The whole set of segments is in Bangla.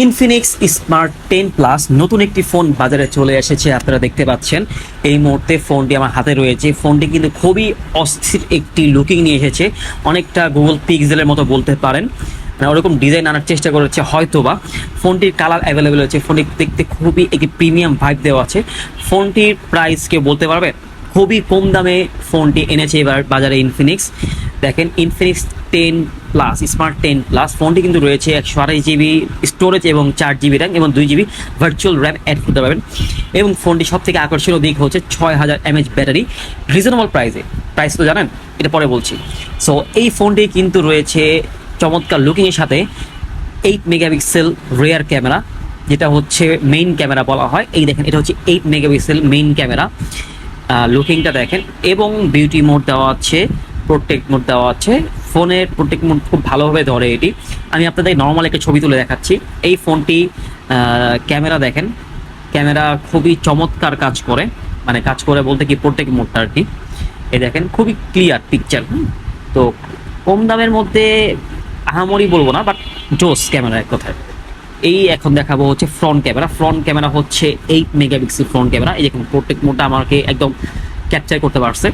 ইনফিনিক্স স্মার্ট 10 প্লাস নতুন একটি ফোন বাজারে চলে এসেছে, আপনারা দেখতে পাচ্ছেন। এই মুহূর্তে ফোনটি আমার হাতে রয়েছে। ফোনটি কিন্তু খুবই অস্থির একটি লুকিং নিয়ে এসেছে, অনেকটা গুগল পিক্সেলের মতো বলতে পারেন। মানে ওরকম ডিজাইন আনার চেষ্টা করেছে হয়তোবা। ফোনটির কালার অ্যাভেলেবেল আছে, ফোনটি দেখতে খুবই একটি প্রিমিয়াম ভাইব দেওয়া আছে। ফোনটির প্রাইস কেউ বলতে পারবে? খুবই কম দামে ফোনটি এনেছে এবার বাজারে ইনফিনিক্স। দেখেন, ইনফিনিক্স 10 প্লাস স্মার্ট 10 প্লাস ফোনটি কিন্তু রয়েছে 128 জিবি স্টোরেজ এবং 4 জিবি র্যাম এবং 2 জিবি ভার্চুয়াল র্যাম অ্যাড করতে পারবেন। এবং ফোনটি সব থেকে আকর্ষণীয় দিক হচ্ছে 6000 mAh ব্যাটারি, রিজনেবল প্রাইসে। প্রাইস তো জানেন, এটা পরে বলছি। সো এই ফোনটি কিন্তু রয়েছে চমৎকার লুকিংয়ের সাথে 8 মেগাপিক্সেল রিয়ার ক্যামেরা, যেটা হচ্ছে মেইন ক্যামেরা বলা হয়। এই দেখেন, এটা হচ্ছে 8 মেগাপিক্সেল মেইন ক্যামেরা। লুকিংটা দেখেন, এবং বিউটি মোড দেওয়া আছে, প্রোটেক্ট মোড দেওয়া আছে। ফোনের প্রোটেক্ট মোড খুব ভালোভাবে ধরে এটি। আমি আপনাদের নর্মাল একটা ছবি তুলে দেখাচ্ছি। এই ফোনটি ক্যামেরা দেখেন, ক্যামেরা খুবই চমৎকার কাজ করে। মানে কাজ করে বলতে কি, প্রোটেক্ট মোডটা আর কি। এই দেখেন, খুবই ক্লিয়ার পিকচার। তো কম দামের মধ্যে আহামরি বলবো না, বাট জোস ক্যামেরা এক কথায়। এই এখন দেখাবো হচ্ছে ফ্রন্ট ক্যামেরা। ফ্রন্ট ক্যামেরা হচ্ছে 8 মেগাপিক্সেল ফ্রন্ট ক্যামেরা। এই দেখুন, প্রোটেক্ট মোডটা আমাকে একদম ক্যাপচার করতে পারছে।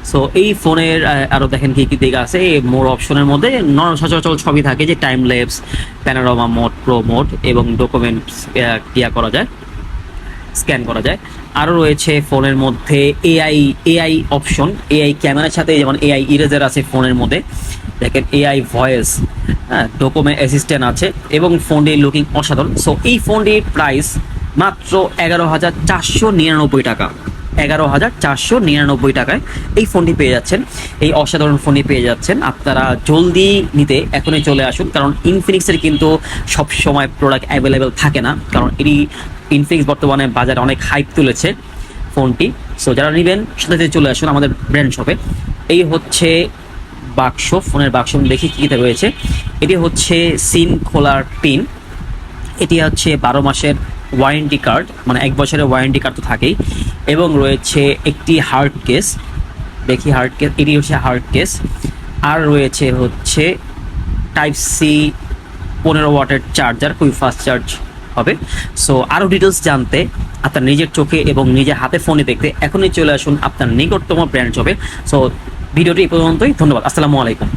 সো এই ফোনের আরও দেখেন কি কি দিক আছে। এই মোর অপশনের মধ্যে সচরাচর সবই থাকে, যে time lapse, panorama mode, pro mode এবং ডকুমেন্টস করা যায়, স্ক্যান করা যায়। আরও রয়েছে ফোনের মধ্যে এআই অপশন। এআই ক্যামেরার সাথে যেমন এআই ইরেজার আছে ফোনের মধ্যে। দেখেন, এআই ভয়েস, ডকুমেন্ট অ্যাসিস্ট্যান্ট আছে, এবং ফোনটির লুকিং অসাধারণ। সো এই ফোনটির প্রাইস মাত্র 11,499 টাকা। 11,499 টাকায় এই ফোনটি পেয়ে যাচ্ছেন। এই অসাধারণ ফোনটি পেয়ে যাচ্ছেন। আপনারা জলদি নিতে এখনই চলে আসুন, কারণ ইনফিনিক্সের কিন্তু সব সময় প্রোডাক্ট অ্যাভেলেবেল থাকে না, কারণ এটি ইনফিনিক্স বর্তমানে বাজারে অনেক হাইপ তুলেছে ফোনটি। সো যারা নেবেন সাথে চলে আসুন আমাদের ব্র্যান্ড শপে। এই হচ্ছে বাক্স, ফোনের বাক্স দেখি কী কী রয়েছে। এটি হচ্ছে সিম খোলার পিন, এটি হচ্ছে 12 মাসের ওয়ারেন্টি কার্ড, মানে 1 বছরের ওয়ারেন্টি কার্ড তো থাকেই, এবং রয়েছে একটি হার্ড কেস। দেখি হার্ড কেস, এটি হচ্ছে হার্ড কেস। আর রয়েছে হচ্ছে টাইপ সি 15 ওয়াটের চার্জার, খুবই ফাস্ট চার্জ হবে। সো আরও ডিটেলস জানতে, আপনার নিজের চোখে এবং নিজের হাতে ফোনে দেখতে এখনই চলে আসুন আপনার নিকটতম ব্র্যান্ড শপে। সো ভিডিওটি এই পর্যন্তই। ধন্যবাদ। আসসালামু আলাইকুম।